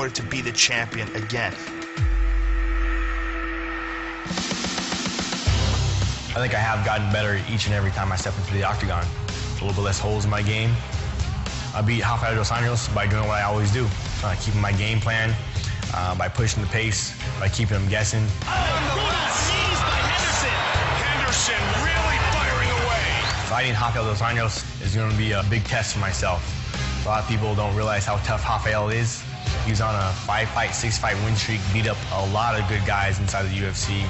order to be the champion again? I think I have gotten better each and every time I step into the octagon. A little bit less holes in my game. I beat Rafael dos Anjos by doing what I always do, keeping my game plan, by pushing the pace, by keeping them guessing. Seized by Henderson. Henderson really firing away. Fighting Rafael dos Anjos is going to be a big test for myself. A lot of people don't realize how tough Rafael is. He was on a 5-fight, 6-fight win streak, beat up a lot of good guys inside the UFC,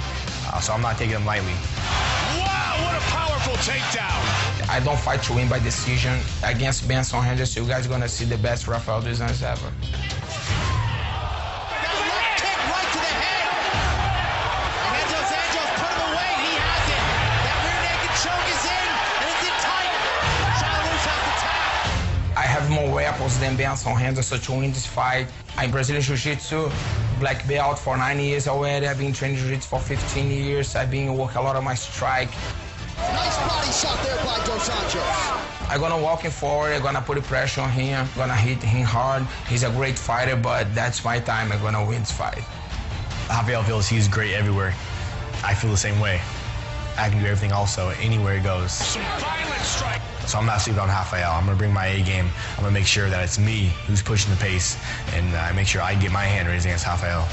so I'm not taking him lightly. Wow, what a powerful takedown. I don't fight to win by decision. Against Benson Henderson, you guys are going to see the best Rafael dos Anjos ever. I have more weapons than Benson Henderson to win this fight. I'm Brazilian Jiu-Jitsu, black belt for 9 years already. I've been training Jiu-Jitsu for 15 years. I've been working a lot on my strike. Nice body shot there by Dos Anjos. I'm gonna walk him forward, I'm gonna put pressure on him, I'm gonna hit him hard. He's a great fighter, but that's my time. I'm gonna win this fight. Rafael feels he's great everywhere. I feel the same way. I can do everything also, anywhere he goes. Some violent strike. So I'm not sleeping on Rafael. I'm going to bring my A game. I'm going to make sure that it's me who's pushing the pace, and I make sure I get my hand raised against Rafael.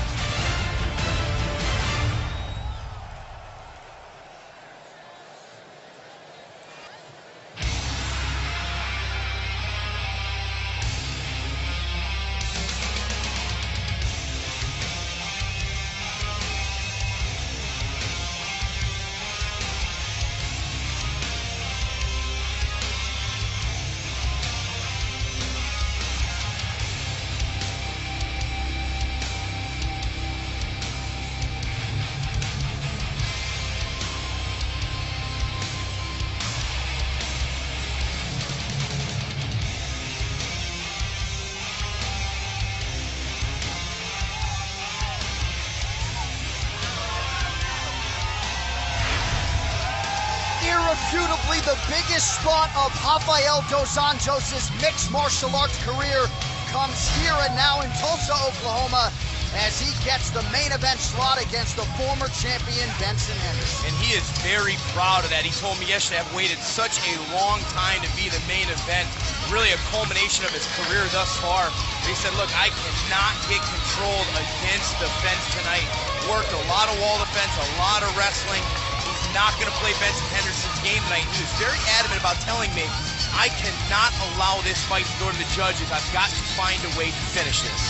Irrefutably the biggest spot of Rafael dos Anjos' mixed martial arts career comes here and now in Tulsa, Oklahoma, as he gets the main event slot against the former champion Benson Henderson. And he is very proud of that. He told me yesterday, I've waited such a long time to be the main event, really a culmination of his career thus far. He said, look, I cannot get controlled against the fence tonight. Worked a lot of wall defense, a lot of wrestling. He's not going to play Benson Henderson's game tonight. He was very adamant about telling me, I cannot allow this fight to go to the judges. I've got to find a way to finish this.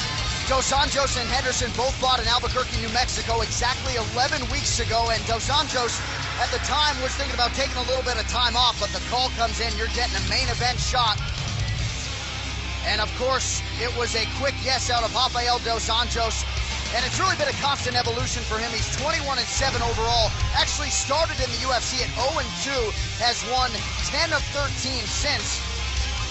Dos Anjos and Henderson both fought in Albuquerque, New Mexico exactly 11 weeks ago, and Dos Anjos at the time was thinking about taking a little bit of time off, but the call comes in, you're getting a main event shot. And of course, it was a quick yes out of Rafael dos Anjos, and it's really been a constant evolution for him. He's 21-7 overall, actually started in the UFC at 0-2, has won 10 of 13 since.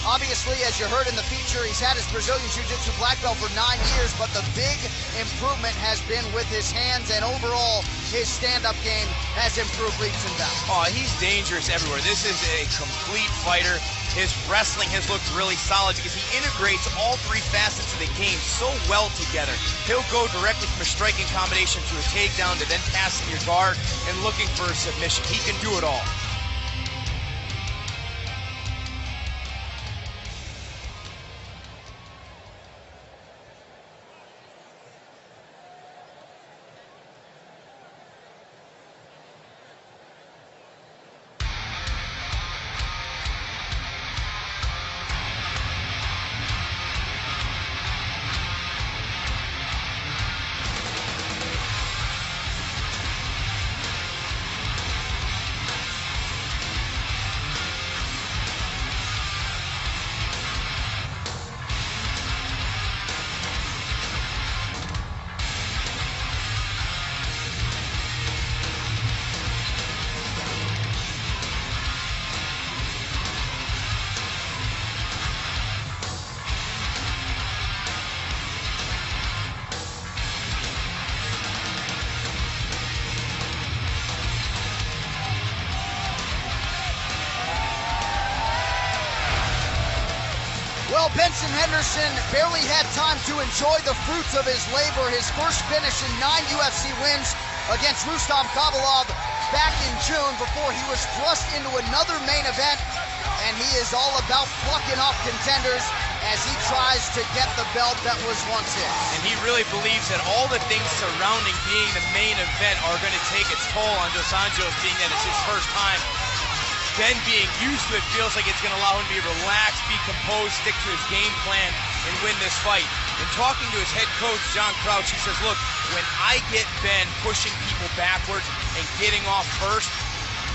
Obviously, as you heard in the feature, he's had his Brazilian Jiu-Jitsu black belt for 9 years, but the big improvement has been with his hands, and overall, his stand-up game has improved leaps and bounds. Oh, he's dangerous everywhere. This is a complete fighter. His wrestling has looked really solid because he integrates all three facets of the game so well together. He'll go directly from a striking combination to a takedown to then passing your guard and looking for a submission. He can do it all. Benson Henderson barely had time to enjoy the fruits of his labor. His first finish in 9 UFC wins against Rustam Kabalov back in June before he was thrust into another main event. And he is all about plucking off contenders as he tries to get the belt that was once his. And he really believes that all the things surrounding being the main event are going to take its toll on Dos Anjos, being that it's his first time. Ben being used to it feels like it's going to allow him to be relaxed, be composed, stick to his game plan, and win this fight. In talking to his head coach, John Crouch, he says, look, when I get Ben pushing people backwards and getting off first,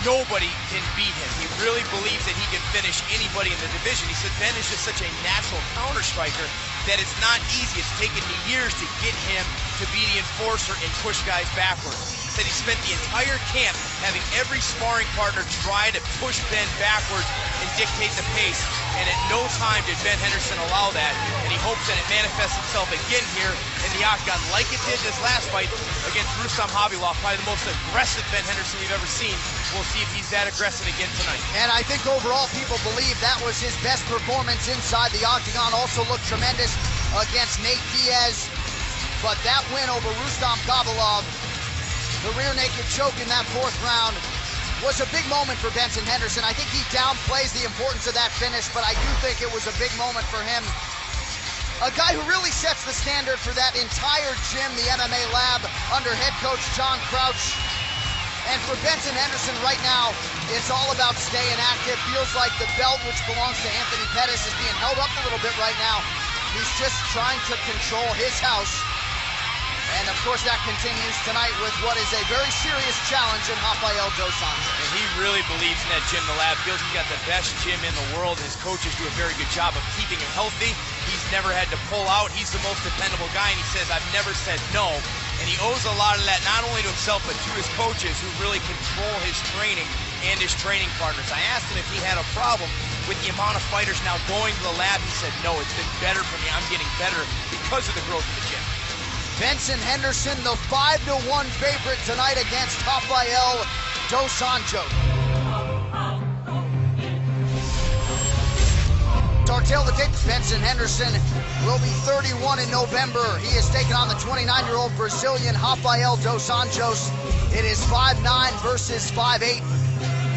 nobody can beat him. He really believes that he can finish anybody in the division. He said Ben is just such a natural counter striker that it's not easy. It's taken me years to get him to be the enforcer and push guys backwards. He said he spent the entire camp having every sparring partner try to push Ben backwards and dictate the pace. And at no time did Ben Henderson allow that. And he hopes that it manifests itself again here in the octagon like it did this last fight against Rustam Kabalov, probably the most aggressive Ben Henderson we've ever seen. We'll see if he's that aggressive again tonight. And I think overall people believe that was his best performance inside the octagon. Also looked tremendous against Nate Diaz. But that win over Rustam Kabalov, the rear naked choke in that 4th round, was a big moment for Benson Henderson. I think he downplays the importance of that finish, but I do think it was a big moment for him. A guy who really sets the standard for that entire gym, the MMA lab, under head coach John Crouch. And for Benson Henderson right now, it's all about staying active. Feels like the belt, which belongs to Anthony Pettis, is being held up a little bit right now. He's just trying to control his house. And of course that continues tonight with what is a very serious challenge in Rafael dos Anjos. And he really believes in that gym, the lab. Feels he's got the best gym in the world. His coaches do a very good job of keeping him healthy. He's never had to pull out. He's the most dependable guy, and he says, I've never said no. And he owes a lot of that not only to himself, but to his coaches who really control his training and his training partners. I asked him if he had a problem with the amount of fighters now going to the lab. He said, no, it's been better for me. I'm getting better because of the growth of the gym. Benson Henderson, the 5-1 favorite tonight against Rafael dos Anjos. Our tail of the tape, Benson Henderson will be 31 in November. He is taking on the 29-year-old Brazilian Rafael dos Anjos. It is 5'9" versus 5'8".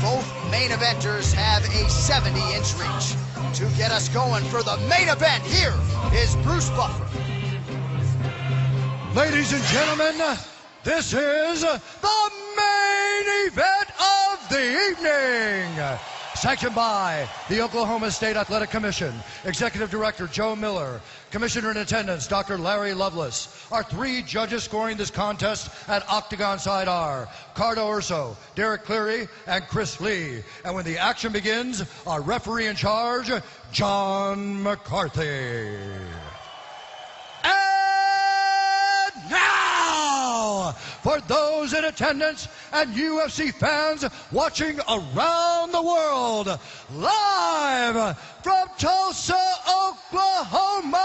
Both main eventers have a 70-inch reach. To get us going for the main event, here is Bruce Buffer. Ladies and gentlemen, this is the main event of the evening. Sanctioned by the Oklahoma State Athletic Commission, Executive Director Joe Miller, Commissioner in attendance Dr. Larry Lovelace. Our 3 judges scoring this contest at Octagon side are Cardo Urso, Derek Cleary, and Chris Lee. And when the action begins, our referee in charge, John McCarthy. Now, for those in attendance and UFC fans watching around the world, live from Tulsa, Oklahoma,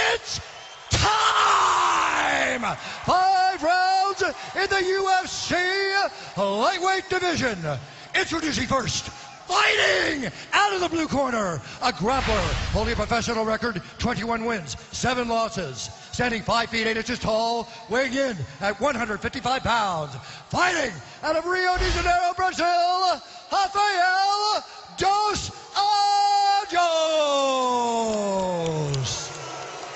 it's time! 5 rounds in the UFC lightweight division. Introducing first, fighting out of the blue corner, a grappler holding a professional record, 21 wins, 7 losses, standing 5 feet 8 inches tall, weighing in at 155 pounds, fighting out of Rio de Janeiro, Brazil, Rafael dos Anjos.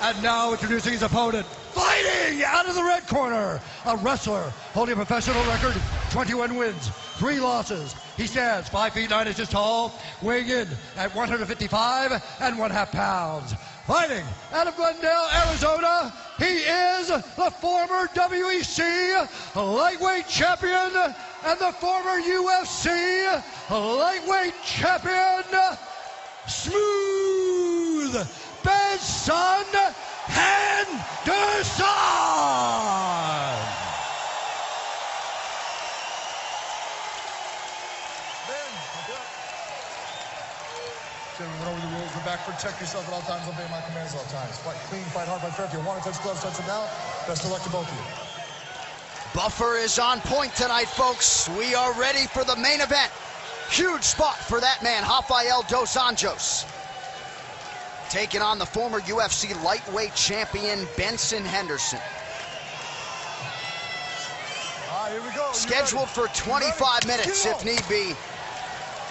And now introducing his opponent, fighting out of the red corner, a wrestler holding a professional record, 21 wins, 3 losses. He stands 5 feet 9 inches tall, weighing in at 155 1/2 pounds. Fighting out of Glendale, Arizona, he is the former WEC lightweight champion and the former UFC lightweight champion, Smooth Benson Henderson. Gentlemen, went over the rules. We're back. Protect yourself at all times. Obey my commands at all times. Fight clean, fight hard, fight fair. If you want to touch gloves, touch them now. Best of luck to both of you. Buffer is on point tonight, folks. We are ready for the main event. Huge spot for that man, Rafael dos Anjos. Taking on the former UFC lightweight champion, Benson Henderson. Here we go. Scheduled for 25 minutes, if need be.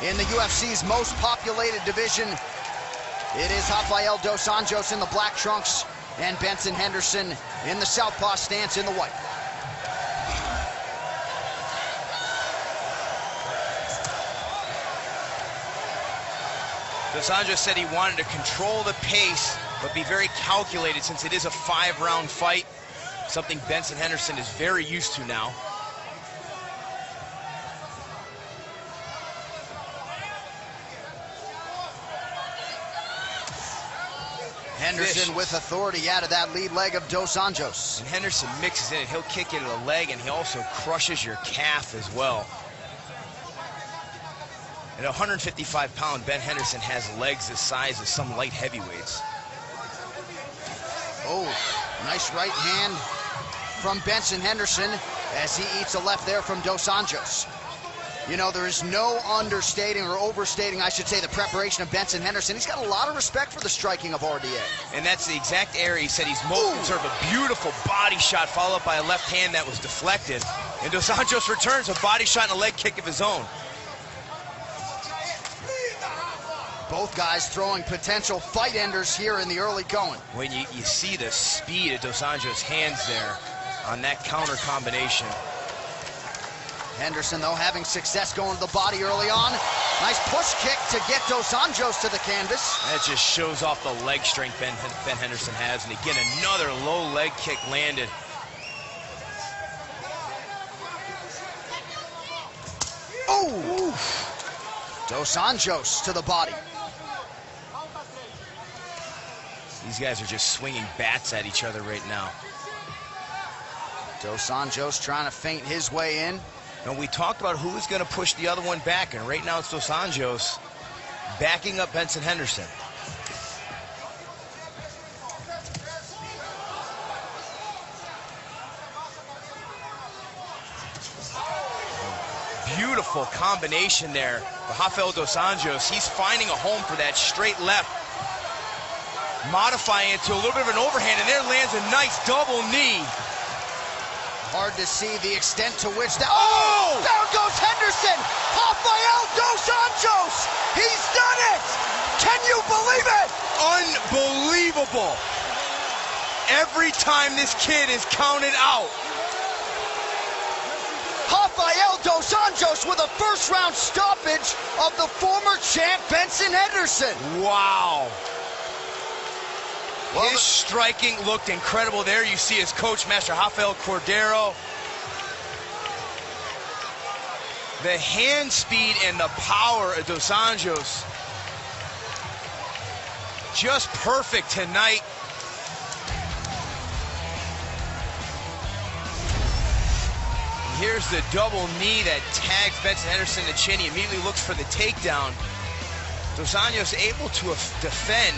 In the UFC's most populated division, it is Rafael dos Anjos in the black trunks and Benson Henderson in the southpaw stance in the white. Dos Anjos said he wanted to control the pace, but be very calculated since it is a 5-round fight, something Benson Henderson is very used to now. Henderson with authority out of that lead leg of dos Anjos. And Henderson mixes in it. He'll kick into the leg, and he also crushes your calf as well. At 155-pound, Ben Henderson has legs the size of some light heavyweights. Oh, nice right hand from Benson Henderson as he eats a left there from dos Anjos. You know, there is no understating or overstating, I should say, the preparation of Benson Henderson. He's got a lot of respect for the striking of RDA. And that's the exact area he said he's most concerned. A beautiful body shot followed up by a left hand that was deflected. And dos Anjos returns a body shot and a leg kick of his own. Both guys throwing potential fight enders here in the early going. When you see the speed of dos Anjos' hands there on that counter combination. Henderson, though, having success going to the body early on. Nice push kick to get dos Anjos to the canvas. That just shows off the leg strength Ben Henderson has. And again, another low leg kick landed. Oh! Dos Anjos to the body. These guys are just swinging bats at each other right now. Dos Anjos trying to feint his way in. And we talked about who is going to push the other one back, and right now it's dos Anjos backing up Benson Henderson. Beautiful combination there for Rafael dos Anjos. He's finding a home for that straight left, modifying it to a little bit of an overhand, and there lands a nice double knee. Hard to see the extent to which that... Oh! Down goes Henderson! Rafael dos Anjos! He's done it! Can you believe it? Unbelievable! Every time this kid is counted out. Rafael dos Anjos with a first-round stoppage of the former champ Benson Henderson. Wow. His striking looked incredible there. You see his coach, Master Rafael Cordero. The hand speed and the power of dos Anjos. Just perfect tonight. Here's the double knee that tags Benson Henderson in the chin. He immediately looks for the takedown. Dos Anjos able to defend.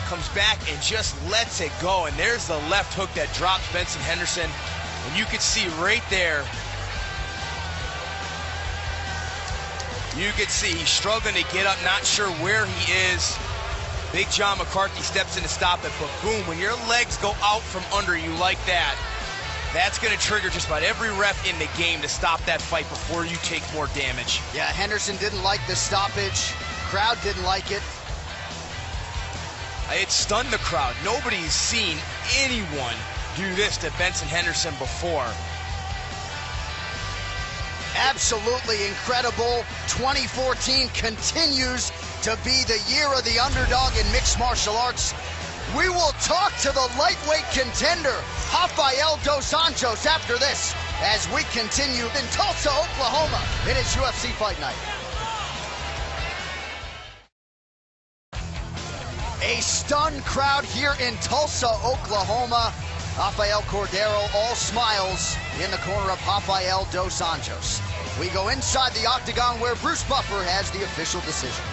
Comes back and just lets it go, and there's the left hook that drops Benson Henderson, and you can see right there, you can see he's struggling to get up, not sure where he is. Big John McCarthy steps in to stop it, but boom, when your legs go out from under you like that, that's going to trigger just about every ref in the game to stop that fight before you take more damage. Yeah, Henderson didn't like the stoppage, crowd didn't like it. It stunned the crowd. Nobody's seen anyone do this to Benson Henderson before. Absolutely incredible. 2014 continues to be the year of the underdog in mixed martial arts. We will talk to the lightweight contender, Rafael dos Anjos, after this, as we continue in Tulsa, Oklahoma. It is UFC Fight Night. A stunned crowd here in Tulsa, Oklahoma. Rafael Cordero, all smiles in the corner of Rafael dos Anjos. We go inside the octagon where Bruce Buffer has the official decision.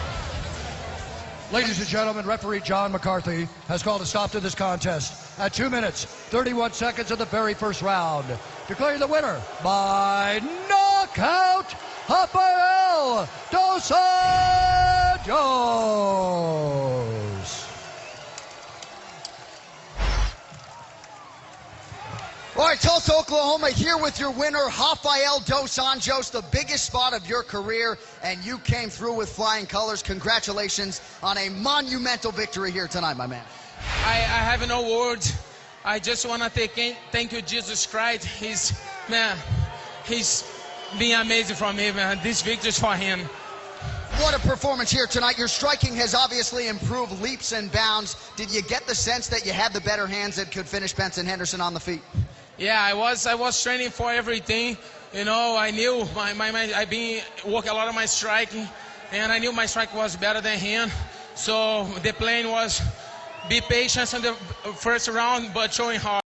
Ladies and gentlemen, referee John McCarthy has called a stop to this contest at 2 minutes, 31 seconds of the very first round. declaring the winner by knockout, Rafael dos Anjos. All right, Tulsa, Oklahoma, here with your winner, Rafael dos Anjos, the biggest spot of your career, and you came through with flying colors. Congratulations on a monumental victory here tonight, my man. I have no words. I just want to thank you, Jesus Christ. He's been amazing for me, man. This victory is for him. What a performance here tonight. Your striking has obviously improved leaps and bounds. Did you get the sense that you had the better hands that could finish Benson Henderson on the feet? Yeah, I was training for everything. You know, I knew I've been working a lot on my striking, and I knew my strike was better than him. So the plan was be patient in the first round, but showing hard.